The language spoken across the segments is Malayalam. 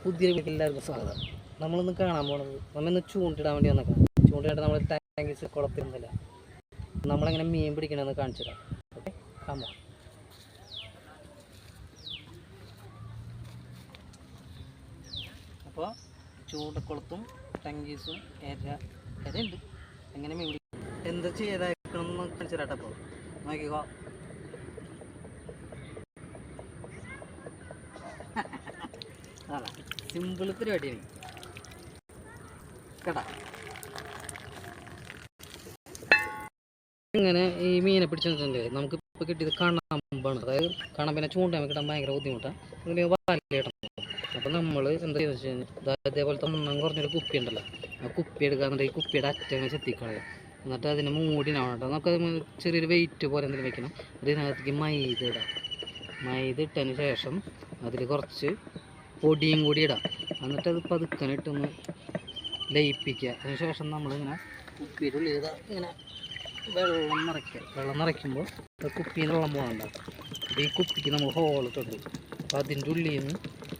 പുതിയ വീട്ടിൽ എല്ലാവർക്കും സ്വാഗതം. നമ്മളൊന്ന് കാണാൻ പോണത് നമ്മളിന്ന് ചൂണ്ടിടാൻ വേണ്ടി വന്നേക്കാം. ചൂണ്ടിട്ട് നമ്മൾ ടാങ്കീസ് കുളത്തിരുന്നില്ല, നമ്മളെങ്ങനെ മീൻ പിടിക്കണമെന്ന് കാണിച്ചു തരാം. ഓക്കെ, കാണാം. അപ്പോൾ ചൂണ്ടക്കുളത്തും ടങ്കീസും എരയുണ്ട്. എങ്ങനെ മീൻ പിടിക്കും, എന്താ ചെയ്തേക്കണം എന്ന് കാണിച്ചു തരാട്ടോ. അപ്പോൾ നോക്കിക്കോ. അതാ സിമ്പിൾ പരിപാടിയാണ് കേട്ടാ. ഇങ്ങനെ ഈ മീനെ പിടിച്ചിട്ടുണ്ട്. നമുക്ക് ഇപ്പോൾ കിട്ടിയത് കണമ്പാണ്. അതായത് കണമ്പിനെ ചൂണ്ടാൻ കിട്ടാൻ ഭയങ്കര ബുദ്ധിമുട്ടാണ്. ഇതിന് വാലിടണം. അപ്പോൾ നമ്മൾ എന്താ ചെയ്തെന്ന് വെച്ച് കഴിഞ്ഞാൽ അതേപോലത്തെ മണ്ണം കുറഞ്ഞൊരു കുപ്പി ഉണ്ടല്ലോ, ആ കുപ്പി എടുക്കാന്നുണ്ട്. ഈ കുപ്പിയുടെ അറ്റങ്ങൾ ചെത്തിക്കളയുക. എന്നിട്ട് അതിനെ മൂടിനാണ് കേട്ടോ. നമുക്കത് ചെറിയൊരു വെയിറ്റ് പോലെ എന്തെങ്കിലും വെക്കണം. അതിനകത്തേക്ക് മൈദ ഇടാം. മൈദ ഇട്ടതിന് ശേഷം അതിൽ കുറച്ച് പൊടിയും കൂടി ഇടാം. എന്നിട്ട് അത് പതുക്കനിട്ടൊന്ന് ലയിപ്പിക്കുക. അതിന് ശേഷം നമ്മളിങ്ങനെ കുപ്പിയുടെ ഉള്ളിൽ ഇങ്ങനെ വെള്ളം നിറയ്ക്കുമ്പോൾ കുപ്പിയിൽ വെള്ളം പോകണ്ടാവും. അപ്പോൾ ഈ കുപ്പിക്ക് നമ്മൾ ഹോളിട്ടുണ്ട്. അപ്പോൾ അതിൻ്റെ ഉള്ളിൽ നിന്ന്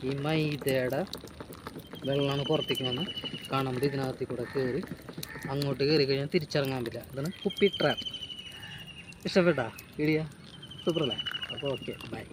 ഈ മൈദയുടെ വെള്ളമാണ് പുറത്തേക്ക് വന്ന് കാണുമ്പോൾ ഇതിനകത്ത് കൂടെ കയറി അങ്ങോട്ട് കയറി കഴിഞ്ഞാൽ തിരിച്ചിറങ്ങാൻ പറ്റില്ല. അതാണ് കുപ്പി ട്രാപ്പ്. ഇഷ്ടപ്പെട്ടാ വീഡിയോ? സൂപ്പറല്ലേ? അപ്പോൾ ഓക്കെ, ബൈ.